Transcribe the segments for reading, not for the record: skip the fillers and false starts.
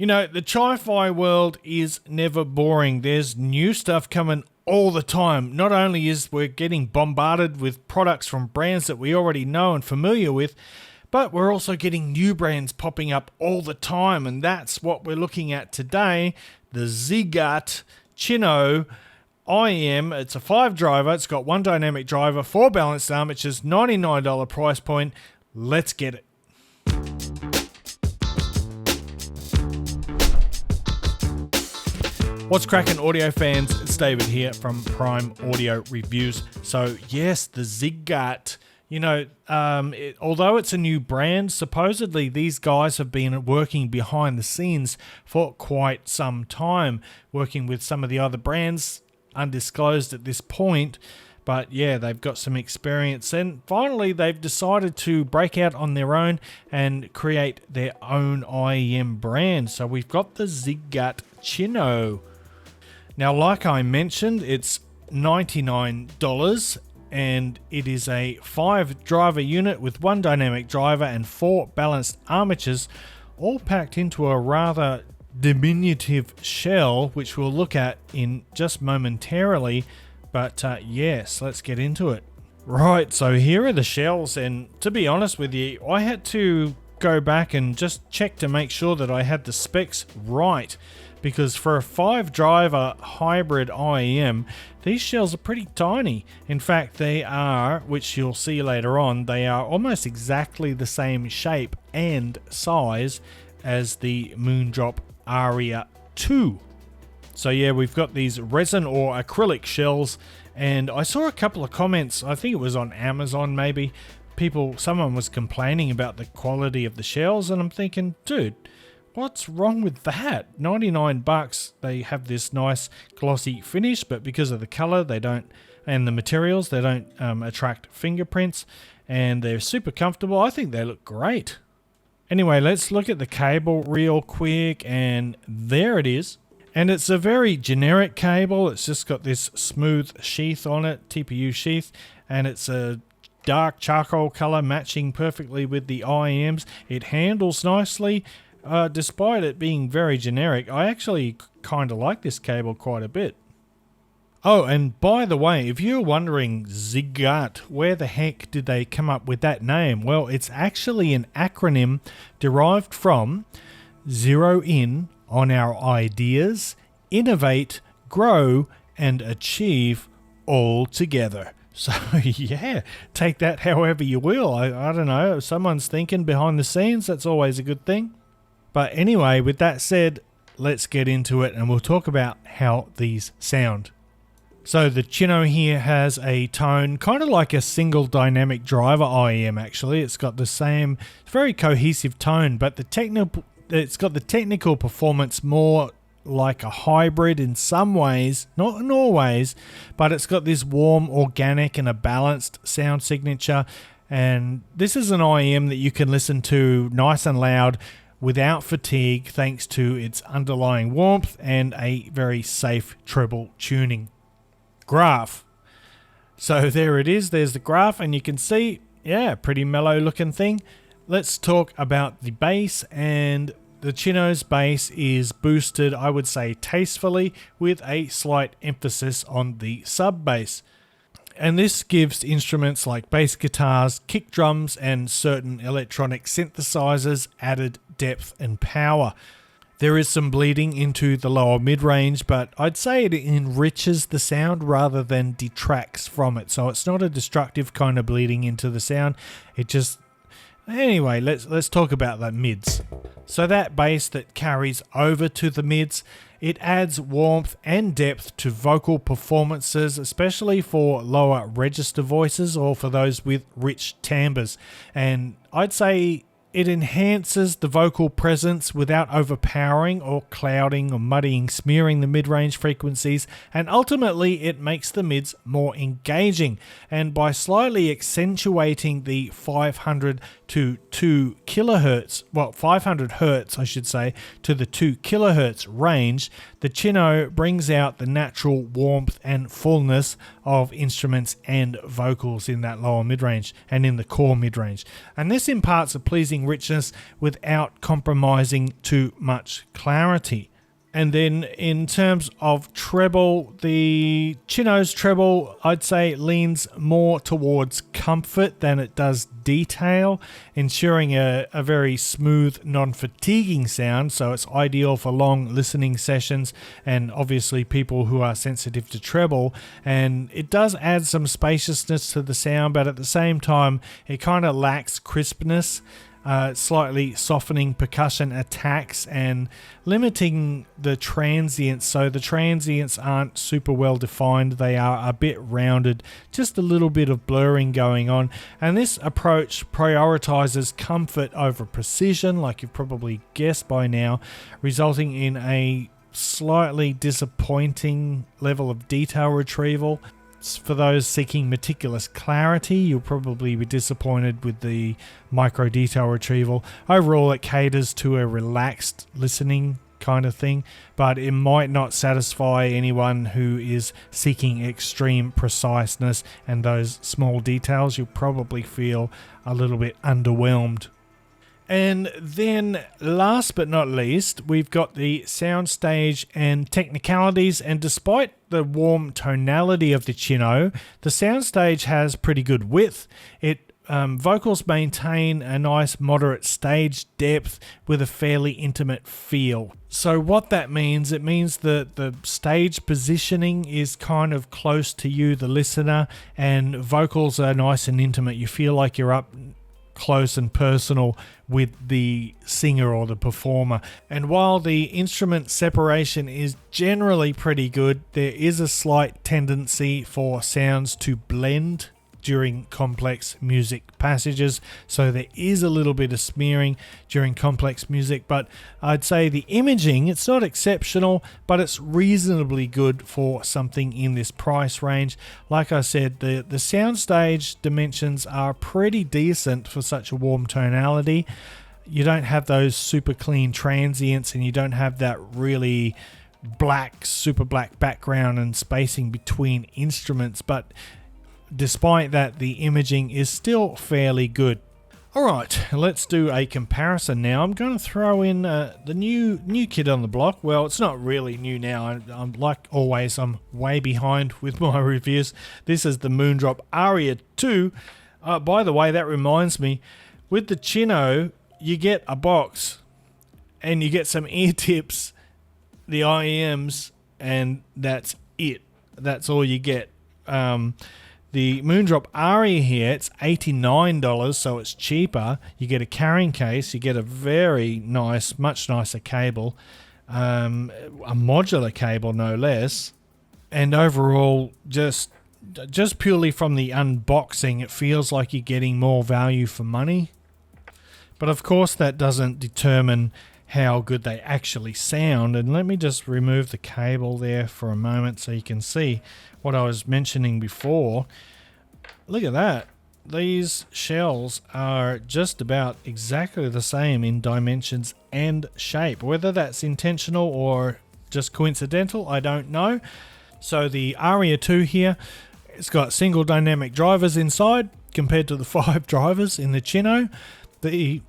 You know, the Chi-Fi world is never boring. There's new stuff coming all the time. Not only is we're getting bombarded with products from brands that we already know and familiar with, but we're also getting new brands popping up all the time, and that's what we're looking at today. The ZiiGaat Cinno IEM. It's a 5 driver. It's got 1 dynamic driver, 4 balanced armatures, $99 price point. Let's get it. What's cracking, audio fans? It's David here from Prime Audio Reviews. So yes, the ZiiGaat, you know, although it's a new brand, supposedly these guys have been working behind the scenes for quite some time, working with some of the other brands, undisclosed at this point. But yeah, they've got some experience, and finally they've decided to break out on their own and create their own IEM brand. So we've got the ZiiGaat Cinno. Now, like I mentioned, it's $99, and it is a 5 driver unit with 1 dynamic driver and 4 balanced armatures, all packed into a rather diminutive shell, which we'll look at in just momentarily. But yes, let's get into it. Right, so here are the shells, and to be honest with you, I had to go back and just check to make sure that I had the specs right, because for a 5 driver hybrid IEM, these shells are pretty tiny. In fact, they are, which you'll see later on, they are almost exactly the same shape and size as the Moondrop Aria 2. So yeah, we've got these resin or acrylic shells, and I saw a couple of comments, I think it was on Amazon maybe, someone was complaining about the quality of the shells, and I'm thinking, dude, what's wrong with that? 99 bucks, they have this nice glossy finish, but because of the color and the materials, they don't attract fingerprints, and they're super comfortable. I think they look great. Anyway, let's look at the cable real quick, and there it is. And it's a very generic cable. It's just got this smooth sheath on it, TPU sheath, and it's a dark charcoal color matching perfectly with the IEMs. It handles nicely. Despite it being very generic, I actually kind of like this cable quite a bit. Oh, and by the way, if you're wondering, ZiiGaat, where the heck did they come up with that name? Well, it's actually an acronym derived from zero in on our ideas, innovate, grow, and achieve all together. So yeah, take that however you will. I don't know, if someone's thinking behind the scenes, that's always a good thing. But anyway, with that said, let's get into it, and we'll talk about how these sound. So the Cinno here has a tone kind of like a single dynamic driver IEM actually. It's got the same very cohesive tone, but it's got the technical performance more like a hybrid in some ways, not in all ways, but it's got this warm, organic, and a balanced sound signature. And this is an IEM that you can listen to nice and loud without fatigue, thanks to its underlying warmth and a very safe treble tuning. Graph. So there it is, there's the graph, and you can see, yeah, pretty mellow looking thing. Let's talk about the bass, and the Cinno's bass is boosted, I would say tastefully, with a slight emphasis on the sub bass. And this gives instruments like bass guitars, kick drums, and certain electronic synthesizers added depth and power. There is some bleeding into the lower mid-range, but I'd say it enriches the sound rather than detracts from it. So it's not a destructive kind of bleeding into the sound. It just... Anyway, let's talk about the mids. So that bass that carries over to the mids, it adds warmth and depth to vocal performances, especially for lower register voices or for those with rich timbres. And I'd say it enhances the vocal presence without overpowering or clouding or muddying, smearing the mid-range frequencies, and ultimately it makes the mids more engaging. And by slightly accentuating the 500 to 2 kilohertz, well, 500 hertz, I should say, to the 2 kilohertz range, the Cinno brings out the natural warmth and fullness of instruments and vocals in that lower mid-range and in the core mid-range. And this imparts a pleasing adding richness without compromising too much clarity. And then in terms of treble, the Cinno's treble, I'd say, leans more towards comfort than it does detail, ensuring a very smooth, non-fatiguing sound. So it's ideal for long listening sessions and obviously people who are sensitive to treble. And it does add some spaciousness to the sound, but at the same time, it kind of lacks crispness. Slightly softening percussion attacks and limiting the transients. So the transients aren't super well defined. They are a bit rounded, just a little bit of blurring going on. And this approach prioritizes comfort over precision, like you've probably guessed by now, resulting in a slightly disappointing level of detail retrieval. For those seeking meticulous clarity, you'll probably be disappointed with the micro detail retrieval. Overall, it caters to a relaxed listening kind of thing, but it might not satisfy anyone who is seeking extreme preciseness and those small details. You'll probably feel a little bit underwhelmed. And then last but not least, we've got the soundstage and technicalities. And despite the warm tonality of the Cinno, the soundstage has pretty good width. Vocals maintain a nice moderate stage depth with a fairly intimate feel. So what that means, it means that the stage positioning is kind of close to you, the listener, and vocals are nice and intimate. You feel like you're up close and personal with the singer or the performer. And while the instrument separation is generally pretty good, there is a slight tendency for sounds to blend during complex music passages. So there is a little bit of smearing during complex music, but I'd say the imaging, it's not exceptional, but it's reasonably good for something in this price range. Like I said, the soundstage dimensions are pretty decent for such a warm tonality. You don't have those super clean transients and you don't have that really super black background and spacing between instruments, but despite that, the imaging is still fairly good. Alright, let's do a comparison now. I'm going to throw in the new kid on the block. Well, it's not really new now. I'm like always, I'm way behind with my reviews. This is the Moondrop Aria 2. By the way, that reminds me, with the Cinno, you get a box and you get some ear tips, the IEMs, and that's it. That's all you get. The Moondrop Aria here, it's $89, so it's cheaper. You get a carrying case, you get a very nice, much nicer cable, a modular cable no less, and overall, just purely from the unboxing, it feels like you're getting more value for money. But of course, that doesn't determine how good they actually sound. And let me just remove the cable there for a moment so you can see what I was mentioning before. Look at that. These shells are just about exactly the same in dimensions and shape. Whether that's intentional or just coincidental, I don't know. So the Aria 2 here, it's got single dynamic drivers inside compared to the 5 drivers in the Cinno. The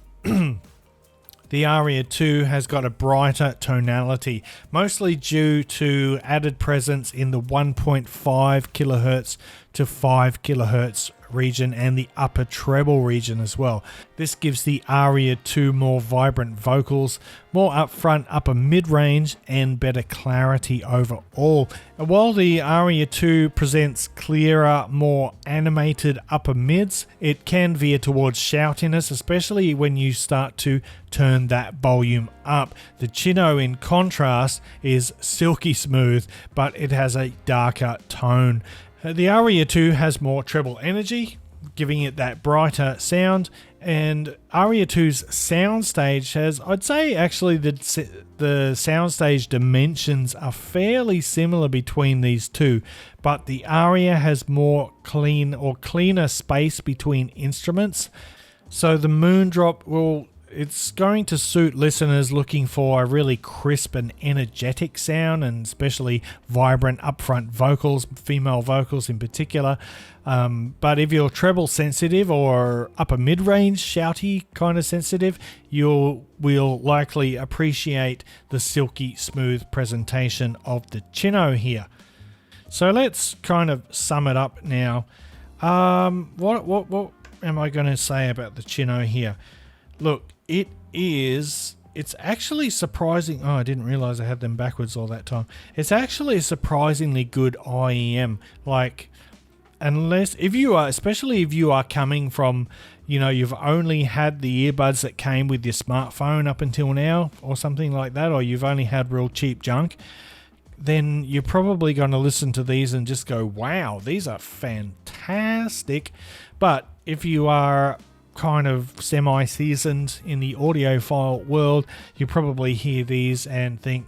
Aria 2 has got a brighter tonality, mostly due to added presence in the 1.5 kHz to 5 kHz region and the upper treble region as well. This gives the Aria 2 more vibrant vocals, more upfront upper mid-range, and better clarity overall. And while the Aria 2 presents clearer, more animated upper mids, it can veer towards shoutiness, especially when you start to turn that volume up. The Cinno, in contrast, is silky smooth, but it has a darker tone. The Aria 2 has more treble energy, giving it that brighter sound, and Aria 2's soundstage has, I'd say actually the soundstage dimensions are fairly similar between these two, but the Aria has more cleaner space between instruments. So the Moondrop it's going to suit listeners looking for a really crisp and energetic sound, and especially vibrant upfront vocals, female vocals in particular. But if you're treble sensitive or upper mid-range shouty kind of sensitive, you will likely appreciate the silky smooth presentation of the Cinno here. So let's kind of sum it up now. What am I going to say about the Cinno here? Look, it's actually surprising. Oh, I didn't realize I had them backwards all that time. It's actually a surprisingly good IEM. Like, especially if you are coming from, you've only had the earbuds that came with your smartphone up until now or something like that, or you've only had real cheap junk, then you're probably going to listen to these and just go, wow, these are fantastic. But if you are kind of semi-seasoned in the audiophile world, you probably hear these and think,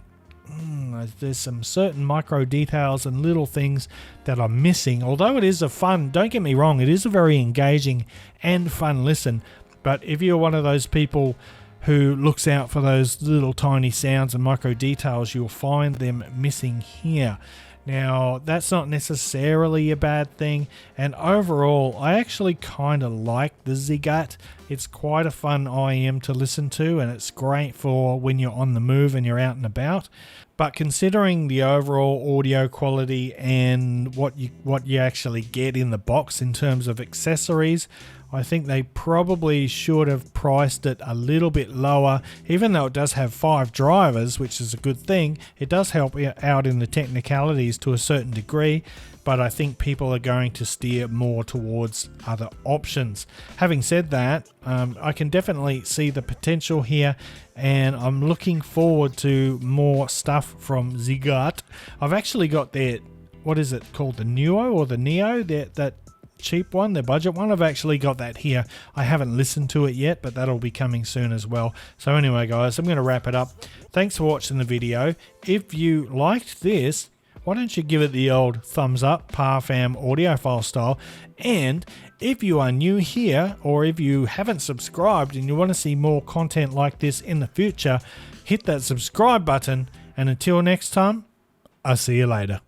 there's some certain micro details and little things that are missing. Although it is don't get me wrong, it is a very engaging and fun listen. But if you're one of those people who looks out for those little tiny sounds and micro details, you'll find them missing here. Now, that's not necessarily a bad thing, and overall, I actually kind of like the ZiiGaat. It's quite a fun IEM to listen to, and it's great for when you're on the move and you're out and about. But considering the overall audio quality and what you actually get in the box in terms of accessories, I think they probably should have priced it a little bit lower. Even though it does have 5 drivers, which is a good thing, it does help out in the technicalities to a certain degree, but I think people are going to steer more towards other options. Having said that, I can definitely see the potential here, and I'm looking forward to more stuff from ZiiGaat. I've actually got their, what is it called, the Neo or the Neo, that cheap one, the budget one. I've actually got that here. I haven't listened to it yet, but that'll be coming soon as well. So anyway, guys, I'm going to wrap it up. Thanks for watching the video. If you liked this, why don't you give it the old thumbs up, ParFam audiophile style. And if you are new here, or if you haven't subscribed and you want to see more content like this in the future, hit that subscribe button. And until next time, I'll see you later.